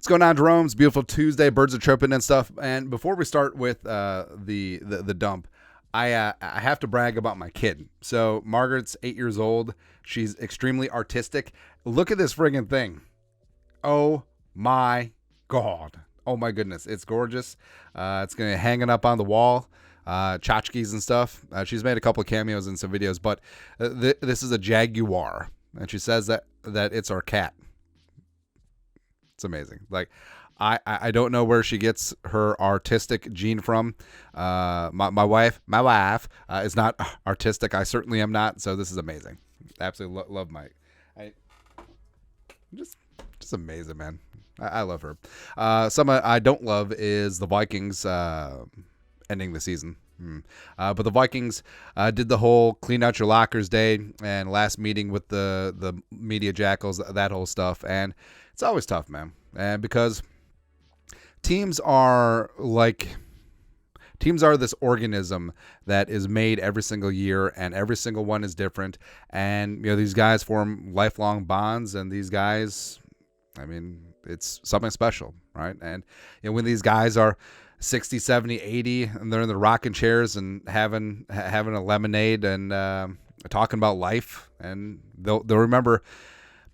What's going on, Jerome? It's beautiful Tuesday. Birds are chirping and stuff. And before we start with the dump, I have to brag about my kid. So Margaret's 8 years old. She's extremely artistic. Look at this friggin' thing. Oh my God. Oh my goodness. It's gorgeous. It's going to be hanging up on the wall. Tchotchkes and stuff. She's made a couple of cameos in some videos, but this is a jaguar. And she says that it's our cat. It's amazing. Like, I don't know where she gets her artistic gene from. My wife is not artistic. I certainly am not. So this is amazing. Absolutely love Mike. Just amazing, man. I love her. Something I don't love is the Vikings ending the season. But the Vikings did the whole clean out your lockers day and last meeting with the media jackals, that whole stuff. And it's always tough, man. And because teams are this organism that is made every single year, and every single one is different. And, these guys form lifelong bonds, and these guys, it's something special, right? And, when these guys are 60, 70, 80, and they're in the rocking chairs and having a lemonade and talking about life, and they'll remember,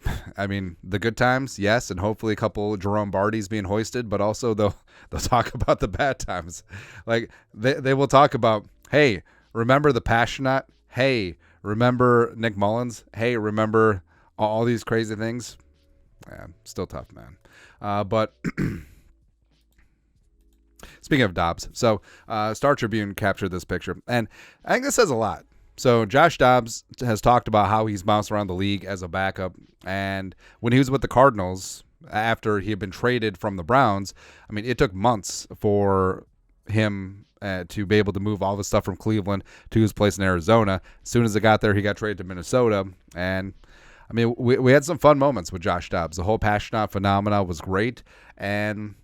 the good times, yes, and hopefully a couple Jerome Bardys being hoisted, but also they'll talk about the bad times. Like they will talk about, hey, remember the Passionate? Hey, remember Nick Mullins? Hey, remember all these crazy things? Yeah, still tough, man. But speaking of Dobbs, so Star Tribune captured this picture, and I think this says a lot. So Josh Dobbs has talked about how he's bounced around the league as a backup, and when he was with the Cardinals, after he had been traded from the Browns, it took months for him to be able to move all the stuff from Cleveland to his place in Arizona. As soon as it got there, he got traded to Minnesota, and we had some fun moments with Josh Dobbs. The whole Passionate phenomena was great, and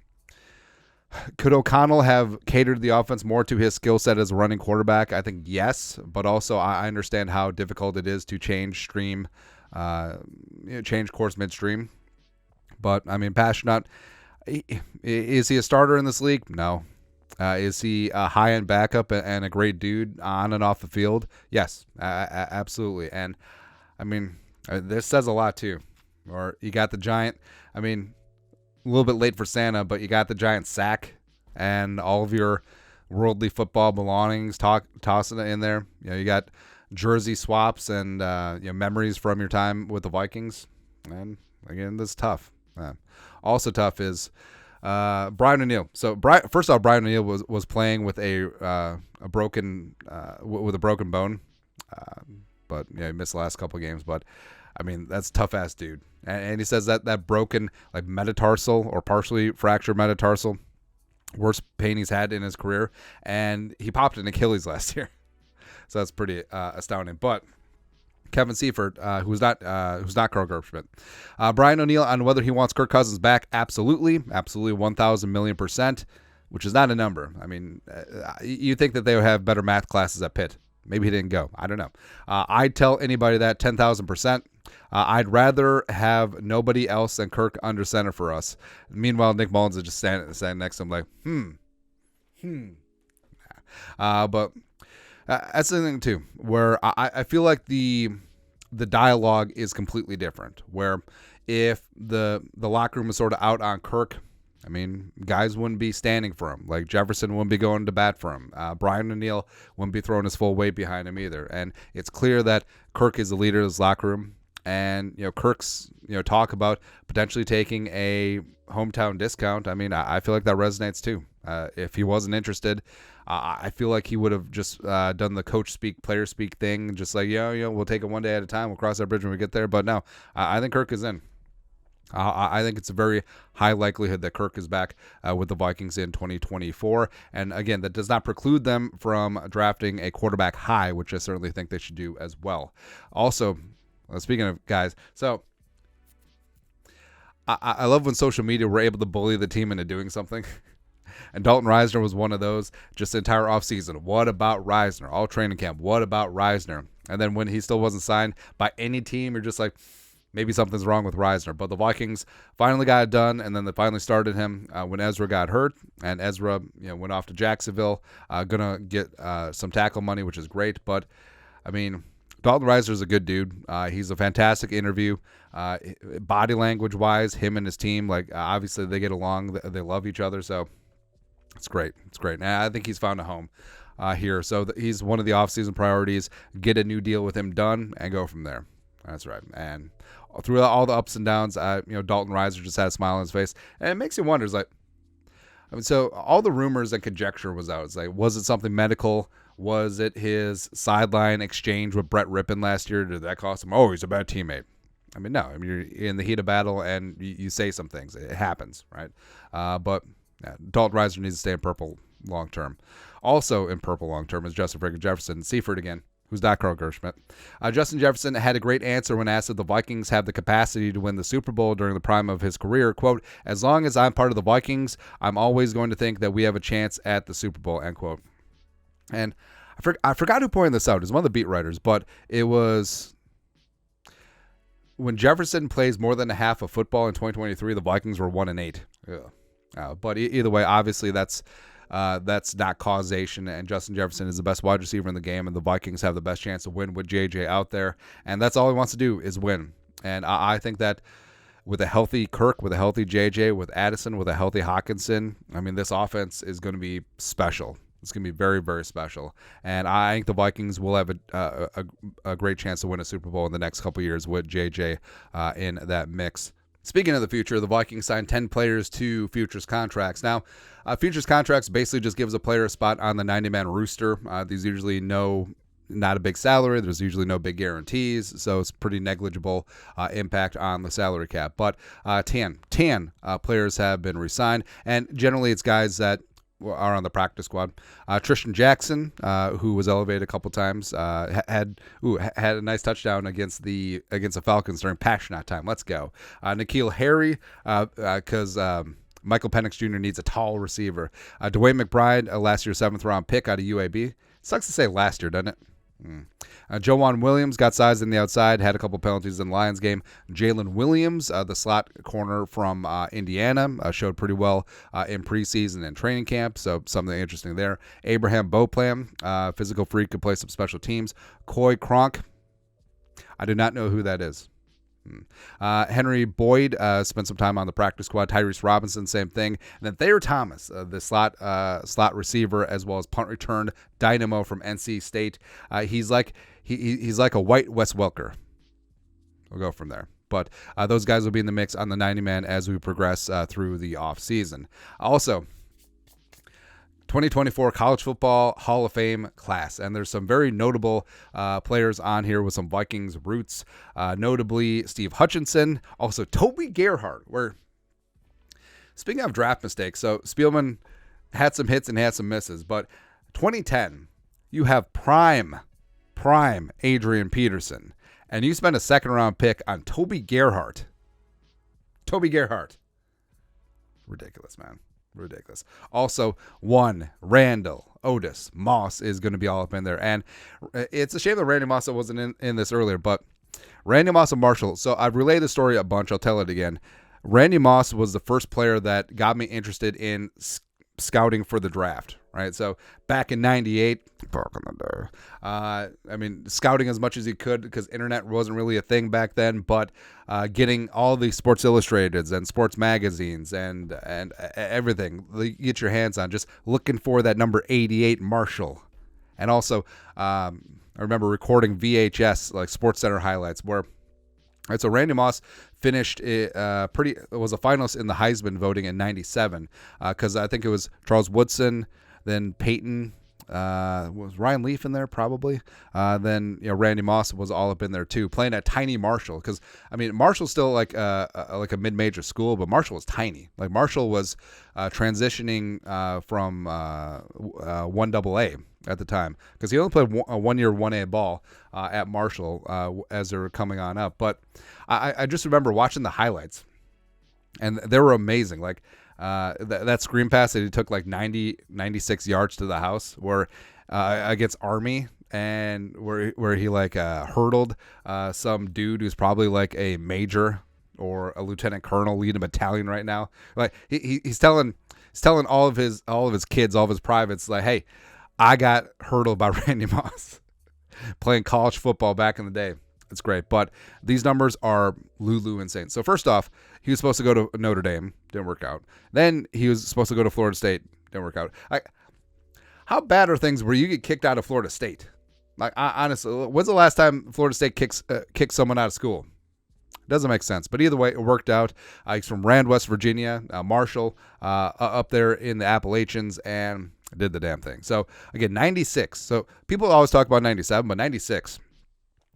could O'Connell have catered the offense more to his skill set as a running quarterback? I think yes, but also I understand how difficult it is to change course midstream. But Passionate, is he a starter in this league? No. Is he a high-end backup and a great dude on and off the field? Yes, absolutely. And this says a lot too. Or you got the giant. A little bit late for Santa, but you got the giant sack and all of your worldly football belongings tossing it in there. You got jersey swaps and memories from your time with the Vikings. And again, this is tough. Also tough is Brian O'Neill. So first off, Brian O'Neill was playing with a broken bone, but he missed the last couple of games. But that's a tough ass dude. And he says that broken, like, metatarsal or partially fractured metatarsal, worst pain he's had in his career. And he popped an Achilles last year. So that's pretty astounding. But Kevin Seifert, who's not Carl Gerbschmidt. Brian O'Neill on whether he wants Kirk Cousins back. Absolutely. 1,000,000,000%, which is not a number. You think that they would have better math classes at Pitt. Maybe he didn't go. I don't know. I'd tell anybody that 10,000%. I'd rather have nobody else than Kirk under center for us. Meanwhile, Nick Mullins is just standing next to him like, But that's the thing too, where I feel like the dialogue is completely different. Where if the locker room is sort of out on Kirk, guys wouldn't be standing for him. Like Jefferson wouldn't be going to bat for him. Brian O'Neill wouldn't be throwing his full weight behind him either. And it's clear that Kirk is the leader of his locker room. And Kirk's talk about potentially taking a hometown discount. I feel like that resonates too. If he wasn't interested, I feel like he would have just done the coach speak, player speak thing, just like we'll take it one day at a time. We'll cross that bridge when we get there. But no, I think Kirk is in. I think it's a very high likelihood that Kirk is back with the Vikings in 2024. And again, that does not preclude them from drafting a quarterback high, which I certainly think they should do as well. Also, speaking of guys, so I love when social media were able to bully the team into doing something. And Dalton Risner was one of those just the entire offseason. What about Risner? All training camp. What about Risner? And then when he still wasn't signed by any team, you're just like, maybe something's wrong with Risner. But the Vikings finally got it done, and then they finally started him when Ezra got hurt, and Ezra went off to Jacksonville, gonna get some tackle money, which is great. But I mean, Dalton Risner is a good dude. He's a fantastic interview. Body language wise, him and his team, like obviously they get along, they love each other, so it's great. It's great. And I think he's found a home here. So he's one of the offseason priorities. Get a new deal with him done and go from there. That's right. And through all the ups and downs, Dalton Risner just had a smile on his face, and it makes you wonder. It's like, so all the rumors and conjecture was out. It's like, was it something medical? Was it his sideline exchange with Brett Rippon last year? Did that cost him? Oh, he's a bad teammate. I mean, no. I mean, you're in the heat of battle and you say some things. It happens, right? But Dalton Risner needs to stay in purple long term. Also in purple long term is Justin freaking Jefferson. Seaford again, who's not Carl Gershmitt. Justin Jefferson had a great answer when asked if the Vikings have the capacity to win the Super Bowl during the prime of his career. Quote, as long as I'm part of the Vikings, I'm always going to think that we have a chance at the Super Bowl, end quote. And I forgot who pointed this out. It was one of the beat writers, but it was when Jefferson plays more than a half of football in 2023, the Vikings were 1-8. But either way, obviously that's not causation, and Justin Jefferson is the best wide receiver in the game, and the Vikings have the best chance to win with JJ out there, and that's all he wants to do is win. And I think that with a healthy Kirk, with a healthy JJ, with Addison, with a healthy Hawkinson, I mean, this offense is going to be special. It's going to be very, very special. And I think the Vikings will have a great chance to win a Super Bowl in the next couple years with JJ in that mix. Speaking of the future, the Vikings signed 10 players to futures contracts. Now, futures contracts basically just gives a player a spot on the 90-man rooster. There's usually not a big salary. There's usually no big guarantees, so it's pretty negligible impact on the salary cap. But 10 players have been re-signed, and generally it's guys that are on the practice squad. Tristan Jackson, who was elevated a couple times, had a nice touchdown against the Falcons during Passionate time. Let's go. N'Keal Harry, because Michael Penix Jr. needs a tall receiver. DeWayne McBride, last year's 7th round pick out of UAB. Sucks to say last year, doesn't it? Joanne Williams got sized in the outside, had a couple penalties in the Lions game. Jalen Williams, the slot corner from Indiana, showed pretty well in preseason and training camp, so something interesting there. Abraham Beauplan, physical freak, could play some special teams. Coy Cronk, I do not know who that is. Henry Boyd spent some time on the practice squad. Tyrese Robinson, same thing. And then Thayer Thomas, the slot receiver, as well as punt return dynamo from NC State. He's like a white Wes Welker. We'll go from there. But those guys will be in the mix on the 90-man as we progress through the offseason. Also, 2024 College Football Hall of Fame class. And there's some very notable players on here with some Vikings roots, notably Steve Hutchinson, also Toby Gerhart. Speaking of draft mistakes, so Spielman had some hits and had some misses, but 2010, you have prime Adrian Peterson, and you spent a 2nd-round pick on Toby Gerhart. Ridiculous, man. Ridiculous. Also, Randall, Otis, Moss is going to be all up in there. And it's a shame that Randy Moss wasn't in this earlier, but Randy Moss and Marshall. So I've relayed the story a bunch. I'll tell it again. Randy Moss was the first player that got me interested in scouting for the draft, right? So back in 98, I mean, scouting as much as you could because internet wasn't really a thing back then, but getting all the Sports Illustrateds and sports magazines and everything you get your hands on, just looking for that number 88 Marshall. And also, I remember recording VHS, like Sports Center highlights, where so Randy Moss finished was a finalist in the Heisman voting in 97 because I think it was Charles Woodson, then Peyton, was Ryan Leaf in there probably? Then Randy Moss was all up in there too, playing at tiny Marshall because I mean Marshall's still like a mid-major school, but Marshall was tiny. Like Marshall was transitioning from 1AA at the time because he only played a 1 year 1A ball at Marshall as they were coming on up. But I just remember watching the highlights, and they were amazing. Like that screen pass that he took like 96 yards to the house, where against Army, and where he like hurdled some dude who's probably like a major or a lieutenant colonel leading a battalion right now. Like he's telling all of his kids, all of his privates, like, hey, I got hurdled by Randy Moss playing college football back in the day. It's great, but these numbers are Lulu insane. So first off, he was supposed to go to Notre Dame, didn't work out. Then he was supposed to go to Florida State, didn't work out. How bad are things where you get kicked out of Florida State? Like, honestly, when's the last time Florida State kicks someone out of school? Doesn't make sense. But either way, it worked out. He's from Rand, West Virginia, Marshall, up there in the Appalachians, and did the damn thing. So, again, 96. So, people always talk about 97, but 96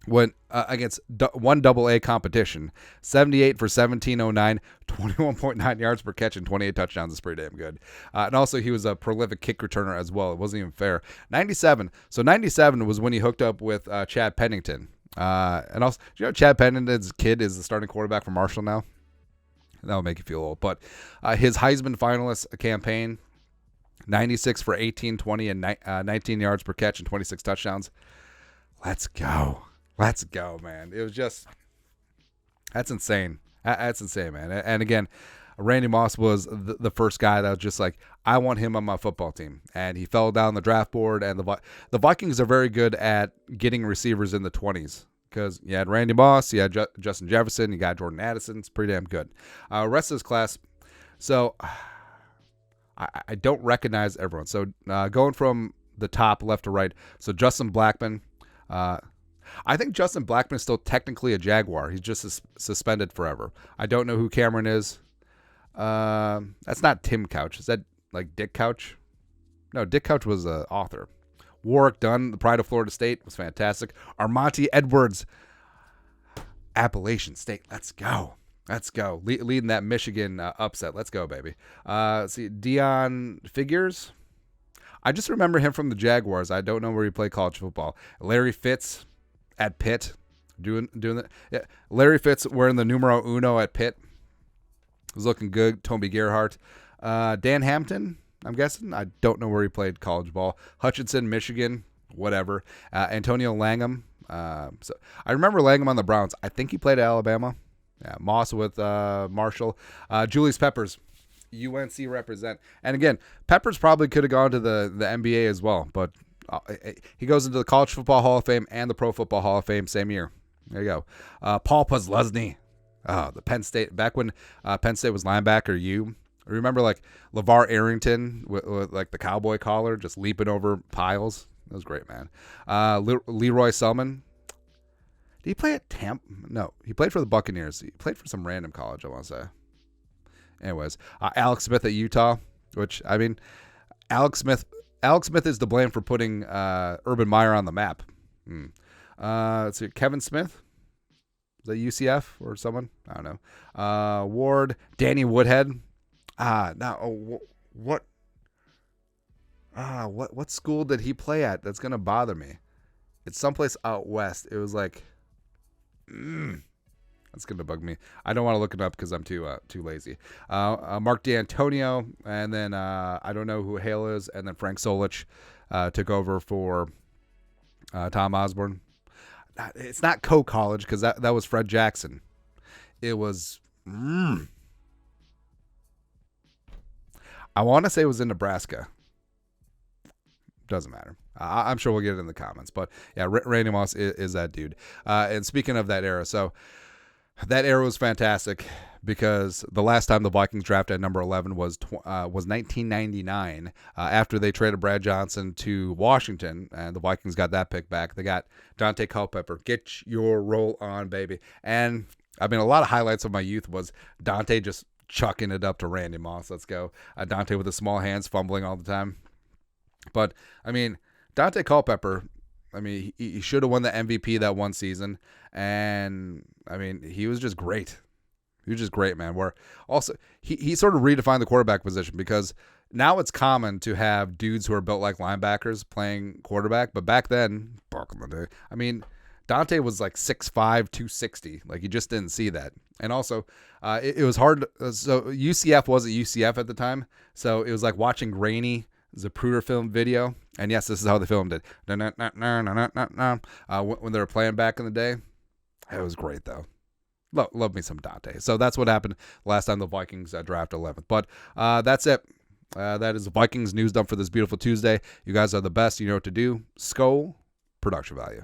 went against one AA competition, 78 for 1709, 21.9 yards per catch, and 28 touchdowns is pretty damn good. And also, he was a prolific kick returner as well. It wasn't even fair. 97. So 97 was when he hooked up with Chad Pennington. And also, Chad Pennington's kid is the starting quarterback for Marshall now? That'll make you feel old. But his Heisman finalist campaign, 96 for 1820 and 19 yards per catch and 26 touchdowns. Let's go. Let's go, man. It was just, that's insane. That's insane, man. And again, Randy Moss was the first guy that was just like, I want him on my football team. And he fell down the draft board. And the Vikings are very good at getting receivers in the 20s. Because you had Randy Moss, you had Justin Jefferson, you got Jordan Addison. It's pretty damn good. Rest of this class, so I don't recognize everyone. So going from the top left to right, so Justin Blackman, I think Justin Blackman is still technically a Jaguar. He's just suspended forever. I don't know who Cameron is. That's not Tim Couch. Is that like Dick Couch? No, Dick Couch was an author. Warwick Dunn, the pride of Florida State, was fantastic. Armonte Edwards, Appalachian State. Let's go. Let's go. Leading that Michigan upset. Let's go, baby. Let's see, Deion Figures. I just remember him from the Jaguars. I don't know where he played college football. Larry Fitz at Pitt, doing that. Yeah, Larry Fitz wearing the numero uno at Pitt. Was looking good. Toby Gerhart. Dan Hampton, I'm guessing. I don't know where he played college ball. Hutchinson, Michigan, whatever. Antonio Langham. So I remember Langham on the Browns. I think he played at Alabama. Yeah, Moss with Marshall. Julius Peppers, UNC represent. And again, Peppers probably could have gone to the NBA as well, but he goes into the College Football Hall of Fame and the Pro Football Hall of Fame same year. There you go. Paul Posluszny. The Penn State, back when Penn State was linebacker U. Remember like LeVar Arrington with like the cowboy collar just leaping over piles? That was great, man. Leroy Selman. Did he play at Tampa? No, he played for the Buccaneers. He played for some random college, I want to say. Anyways, Alex Smith at Utah, which, I mean, Alex Smith is to blame for putting Urban Meyer on the map. Let's see, Kevin Smith. Is that UCF or someone? I don't know. Ward, Danny Woodhead. What school did he play at? That's gonna bother me. It's someplace out west. It was like, that's gonna bug me. I don't want to look it up because I'm too lazy. Mark D'Antonio, and then I don't know who Hale is, and then Frank Solich took over for Tom Osborne. It's not Coe College because that was Fred Jackson. It was. I want to say it was in Nebraska. Doesn't matter. I'm sure we'll get it in the comments. But yeah, Randy Moss is that dude. And speaking of that era, so that era was fantastic because the last time the Vikings drafted at number 11 was 1999 after they traded Brad Johnson to Washington, and the Vikings got that pick back. They got Dante Culpepper. Get your roll on, baby. And I mean, a lot of highlights of my youth was Dante just chucking it up to Randy Moss. Let's go. Dante with the small hands, fumbling all the time. But, I mean, Dante Culpepper, I mean, he should have won the MVP that one season. And, I mean, he was just great. He was just great, man. Where also, he sort of redefined the quarterback position because now it's common to have dudes who are built like linebackers playing quarterback. But back then, I mean, Dante was like 6'5", 260. Like, you just didn't see that. And also, it was hard. So UCF wasn't UCF at the time. So it was like watching grainy Zapruder film video. And yes, this is how they filmed it. When they were playing back in the day. It was great, though. Love me some Dante. So that's what happened last time the Vikings draft 11th. But that's it. That is the Vikings news dump for this beautiful Tuesday. You guys are the best. You know what to do. Skol, production value.